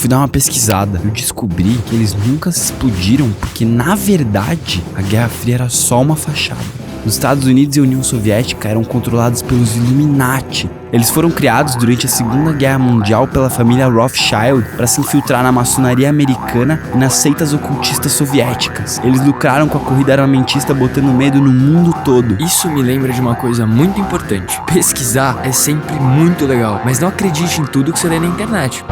fui dar uma pesquisada. Eu descobri que eles nunca se explodiram porque, na verdade, a Guerra Fria era só uma fachada. Os Estados Unidos e a União Soviética eram controlados pelos Illuminati. Eles foram criados durante a Segunda Guerra Mundial pela família Rothschild para se infiltrar na maçonaria americana e nas seitas ocultistas soviéticas. Eles lucraram com a corrida armamentista botando medo no mundo todo. Isso me lembra de uma coisa muito importante. Pesquisar é sempre muito legal, mas não acredite em tudo que você lê na internet.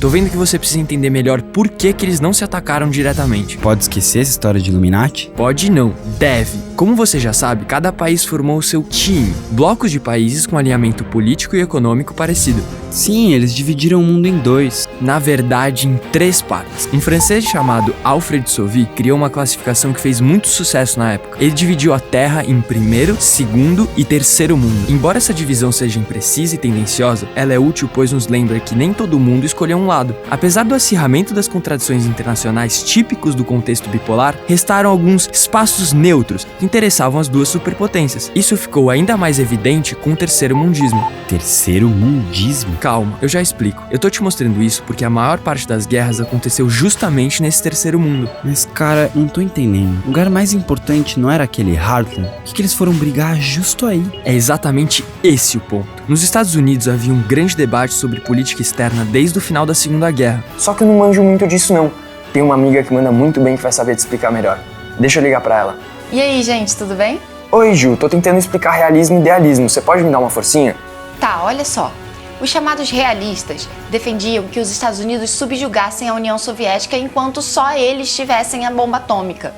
Tô vendo que você precisa entender melhor por que eles não se atacaram diretamente. Pode esquecer essa história de Illuminati? Pode não, deve. Como você já sabe, cada país formou o seu time, blocos de países com alinhamento político e econômico parecido. Sim, eles dividiram o mundo em dois. Na verdade, em 3 partes. Um francês chamado Alfred Sauvy criou uma classificação que fez muito sucesso na época. Ele dividiu a Terra em primeiro, segundo e terceiro mundo. Embora essa divisão seja imprecisa e tendenciosa, ela é útil pois nos lembra que nem todo mundo escolheu um lado. Apesar do acirramento das contradições internacionais típicos do contexto bipolar, restaram alguns espaços neutros que interessavam as duas superpotências. Isso ficou ainda mais evidente com o terceiro mundismo. Terceiro mundismo? Calma, eu já explico. Eu tô te mostrando isso porque a maior parte das guerras aconteceu justamente nesse terceiro mundo. Mas cara, não tô entendendo. O lugar mais importante não era aquele Heartland? Por que eles foram brigar justo aí? É exatamente esse o ponto. Nos Estados Unidos havia um grande debate sobre política externa desde o final da Segunda Guerra. Só que eu não manjo muito disso não. Tem uma amiga que manda muito bem que vai saber te explicar melhor. Deixa eu ligar pra ela. E aí, gente, tudo bem? Oi, Ju, tô tentando explicar realismo e idealismo. Você pode me dar uma forcinha? Tá, olha só. Os chamados realistas defendiam que os Estados Unidos subjugassem a União Soviética enquanto só eles tivessem a bomba atômica.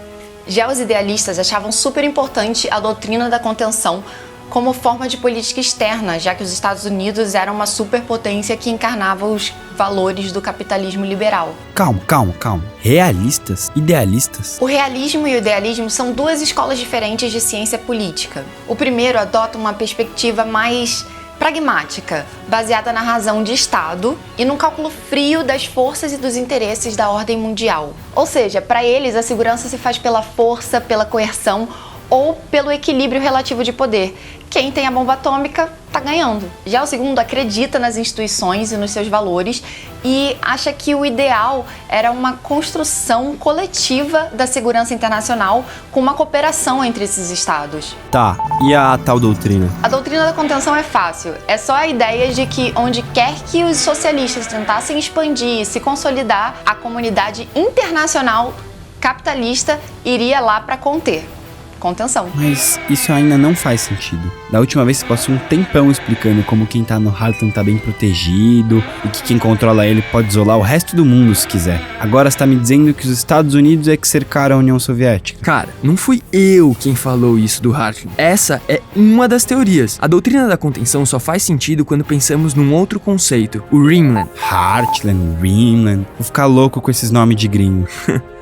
Já os idealistas achavam super importante a doutrina da contenção como forma de política externa, já que os Estados Unidos eram uma superpotência que encarnava os valores do capitalismo liberal. Calma. Realistas? Idealistas? O realismo e o idealismo são duas escolas diferentes de ciência política. O primeiro adota uma perspectiva mais pragmática, baseada na razão de Estado e no cálculo frio das forças e dos interesses da ordem mundial. Ou seja, para eles a segurança se faz pela força, pela coerção ou pelo equilíbrio relativo de poder. Quem tem a bomba atômica tá ganhando. Já o segundo acredita nas instituições e nos seus valores e acha que o ideal era uma construção coletiva da segurança internacional com uma cooperação entre esses estados. Tá, e a tal doutrina? A doutrina da contenção é fácil. É só a ideia de que onde quer que os socialistas tentassem expandir e se consolidar, a comunidade internacional capitalista iria lá para conter. Contenção. Mas isso ainda não faz sentido. Da última vez você passou um tempão explicando como quem tá no Heartland tá bem protegido e que quem controla ele pode isolar o resto do mundo se quiser. Agora você tá me dizendo que os Estados Unidos é que cercaram a União Soviética. Cara, não fui eu quem falou isso do Heartland. Essa é uma das teorias. A doutrina da contenção só faz sentido quando pensamos num outro conceito, o Ringland. Heartland, Ringland. Vou ficar louco com esses nomes de gringo.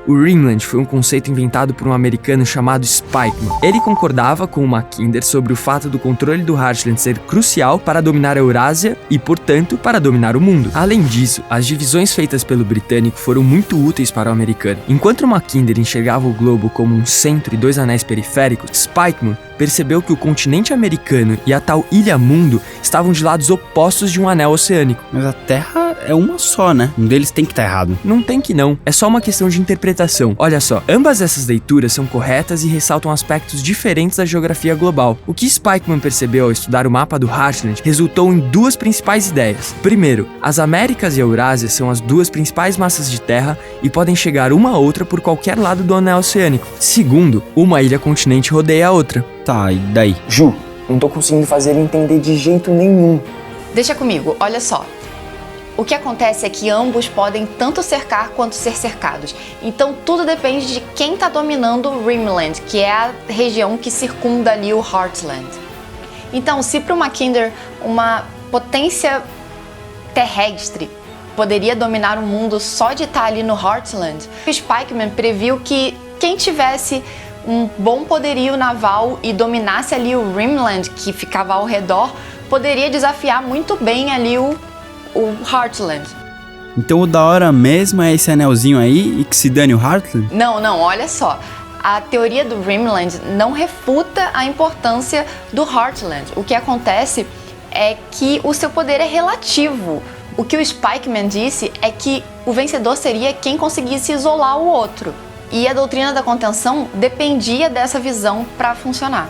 O Ringland foi um conceito inventado por um americano chamado Spikeman. Ele concordava com o Mackinder sobre o fato do controle do Heartland ser crucial para dominar a Eurásia e, portanto, para dominar o mundo. Além disso, as divisões feitas pelo britânico foram muito úteis para o americano. Enquanto o Mackinder enxergava o globo como um centro e 2 anéis periféricos, Spikeman percebeu que o continente americano e a tal ilha-mundo estavam de lados opostos de um anel oceânico. Mas a Terra é uma só, né? Um deles tem que estar errado. Não tem que não, é só uma questão de interpretação. Olha só, ambas essas leituras são corretas e ressaltam aspectos diferentes da geografia global. O que Spikeman percebeu ao estudar o mapa do Heartland resultou em 2 principais ideias. Primeiro, as Américas e a Eurásia são as 2 principais massas de terra e podem chegar uma a outra por qualquer lado do anel oceânico. Segundo, uma ilha-continente rodeia a outra. Tá, e daí? Ju, não tô conseguindo fazer ele entender de jeito nenhum. Deixa comigo, olha só. O que acontece é que ambos podem tanto cercar quanto ser cercados. Então tudo depende de quem está dominando o Ringland, que é a região que circunda ali o Heartland. Então, se para o Mackinder uma potência terrestre poderia dominar o mundo só de estar ali no Heartland, Spikeman previu que quem tivesse um bom poderio naval e dominasse ali o Ringland, que ficava ao redor, poderia desafiar muito bem ali o Heartland. Então o da hora mesmo é esse anelzinho aí e que se dane o Heartland? Não, olha só. a teoria do Dreamland não refuta a importância do Heartland. O que acontece é que o seu poder é relativo. O que o Spikeman disse é que o vencedor seria quem conseguisse isolar o outro. E a doutrina da contenção dependia dessa visão para funcionar.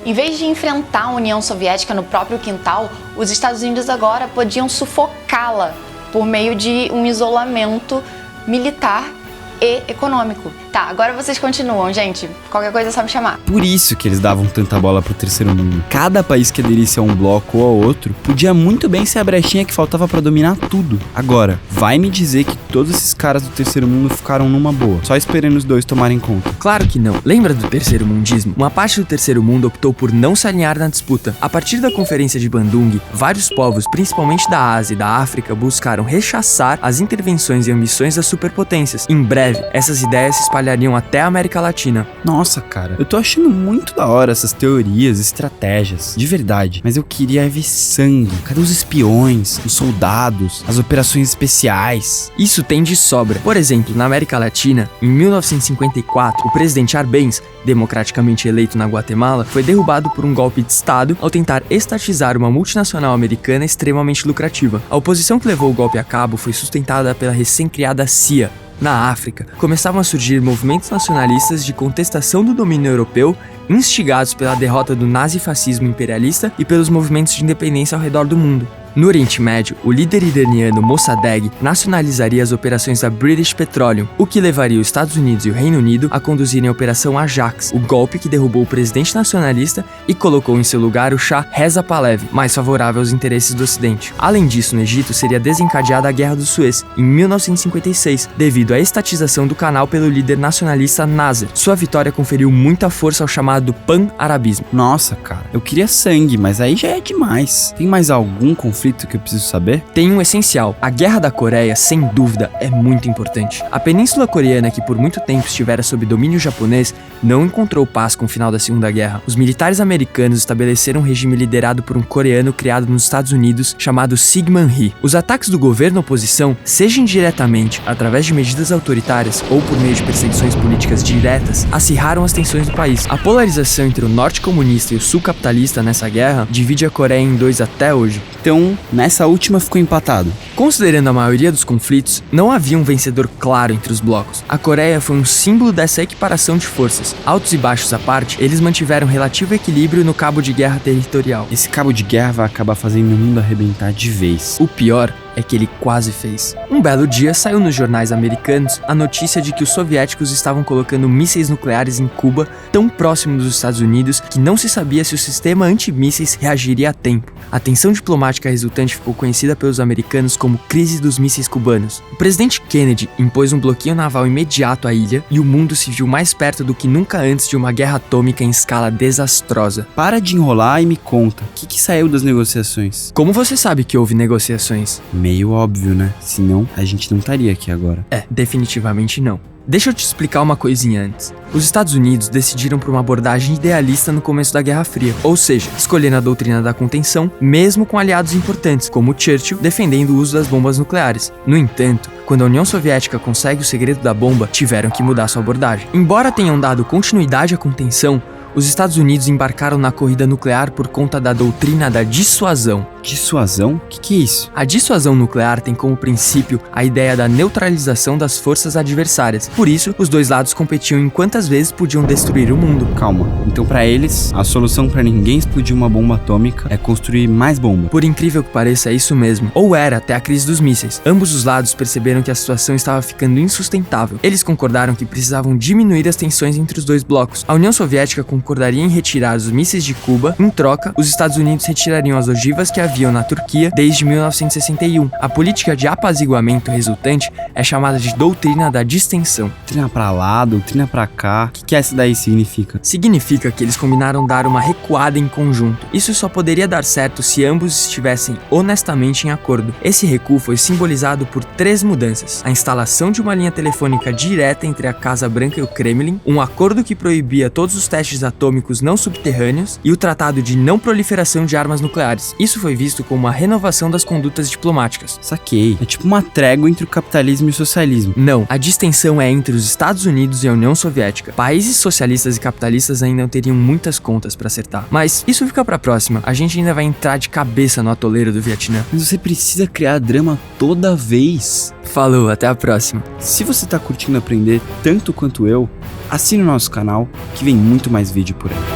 Em vez de enfrentar a União Soviética no próprio quintal, os Estados Unidos agora podiam sufocá-la por meio de um isolamento militar e econômico. Tá, agora vocês continuam, gente. Qualquer coisa é só me chamar. Por isso que eles davam tanta bola pro terceiro mundo. Cada país que aderisse a um bloco ou a outro podia muito bem ser a brechinha que faltava pra dominar tudo. Agora, vai me dizer que todos esses caras do terceiro mundo ficaram numa boa, só esperando os dois tomarem conta? Claro que não. Lembra do terceiro mundismo? Uma parte do terceiro mundo optou por não se alinhar na disputa. A partir da Conferência de Bandung, vários povos, principalmente da Ásia e da África, buscaram rechaçar as intervenções e ambições das superpotências. Em breve, essas ideias se espalhariam até a América Latina. Nossa, cara, eu tô achando muito da hora essas teorias, estratégias, de verdade. Mas eu queria ver sangue. Cadê os espiões, os soldados, as operações especiais? Isso tem de sobra. Por exemplo, na América Latina, em 1954, o presidente Arbenz, democraticamente eleito na Guatemala, foi derrubado por um golpe de Estado ao tentar estatizar uma multinacional americana extremamente lucrativa. A oposição que levou o golpe a cabo foi sustentada pela recém-criada CIA. Na África, começavam a surgir movimentos nacionalistas de contestação do domínio europeu, instigados pela derrota do nazifascismo imperialista e pelos movimentos de independência ao redor do mundo. No Oriente Médio, o líder iraniano Mossadegh nacionalizaria as operações da British Petroleum, o que levaria os Estados Unidos e o Reino Unido a conduzirem a Operação Ajax, o golpe que derrubou o presidente nacionalista e colocou em seu lugar o Shah Reza Pahlavi, mais favorável aos interesses do Ocidente. Além disso, no Egito seria desencadeada a Guerra do Suez, em 1956, devido à estatização do canal pelo líder nacionalista Nasser. Sua vitória conferiu muita força ao chamado pan-arabismo. Nossa, cara, eu queria sangue, mas aí já é demais. Tem mais algum conflito que eu preciso saber? Tem um essencial. A Guerra da Coreia, sem dúvida, é muito importante. A Península Coreana, que por muito tempo estivera sob domínio japonês, não encontrou paz com o final da Segunda Guerra. Os militares americanos estabeleceram um regime liderado por um coreano criado nos Estados Unidos, chamado Syngman Rhee. Os ataques do governo oposição, seja indiretamente, através de medidas autoritárias ou por meio de perseguições políticas diretas, acirraram as tensões do país. A polarização entre o norte comunista e o sul capitalista nessa guerra divide a Coreia em dois até hoje. Então, nessa última ficou empatado. Considerando a maioria dos conflitos, não havia um vencedor claro entre os blocos. A Coreia foi um símbolo dessa equiparação de forças. Altos e baixos à parte, eles mantiveram relativo equilíbrio no cabo de guerra territorial. Esse cabo de guerra vai acabar fazendo o mundo arrebentar de vez. O pior é que ele quase fez. Um belo dia saiu nos jornais americanos a notícia de que os soviéticos estavam colocando mísseis nucleares em Cuba, tão próximo dos Estados Unidos que não se sabia se o sistema antimísseis reagiria a tempo. A tensão diplomática resultante ficou conhecida pelos americanos como crise dos mísseis cubanos. O presidente Kennedy impôs um bloqueio naval imediato à ilha e o mundo se viu mais perto do que nunca antes de uma guerra atômica em escala desastrosa. Para de enrolar e me conta, o que saiu das negociações? Como você sabe que houve negociações? Meio óbvio, né? Senão, a gente não estaria aqui agora. Definitivamente não. Deixa eu te explicar uma coisinha antes. Os Estados Unidos decidiram por uma abordagem idealista no começo da Guerra Fria, ou seja, escolhendo a doutrina da contenção, mesmo com aliados importantes, como Churchill, defendendo o uso das bombas nucleares. No entanto, quando a União Soviética consegue o segredo da bomba, tiveram que mudar sua abordagem. Embora tenham dado continuidade à contenção, os Estados Unidos embarcaram na corrida nuclear por conta da doutrina da dissuasão. Dissuasão? O que é isso? A dissuasão nuclear tem como princípio a ideia da neutralização das forças adversárias. Por isso, os dois lados competiam em quantas vezes podiam destruir o mundo. Calma, então pra eles, a solução pra ninguém explodir uma bomba atômica é construir mais bomba. Por incrível que pareça, é isso mesmo. Ou era até a crise dos mísseis. Ambos os lados perceberam que a situação estava ficando insustentável. Eles concordaram que precisavam diminuir as tensões entre os dois blocos. A União Soviética concordaria em retirar os mísseis de Cuba. Em troca, os Estados Unidos retirariam as ogivas que haviam na Turquia desde 1961. A política de apaziguamento resultante é chamada de doutrina da distensão. Doutrina pra lá, doutrina pra cá. O que essa daí significa? Significa que eles combinaram dar uma recuada em conjunto. Isso só poderia dar certo se ambos estivessem honestamente em acordo. Esse recuo foi simbolizado por 3 mudanças: a instalação de uma linha telefônica direta entre a Casa Branca e o Kremlin, um acordo que proibia todos os testes atômicos não subterrâneos e o Tratado de Não Proliferação de Armas Nucleares. Isso foi visto visto como uma renovação das condutas diplomáticas. Saquei. É tipo uma trégua entre o capitalismo e o socialismo. Não, a distensão é entre os Estados Unidos e a União Soviética. Países socialistas e capitalistas ainda teriam muitas contas pra acertar. Mas isso fica pra próxima. A gente ainda vai entrar de cabeça no atoleiro do Vietnã. Mas você precisa criar drama toda vez. Falou, até a próxima. Se você tá curtindo aprender tanto quanto eu, assine o nosso canal que vem muito mais vídeo por aí.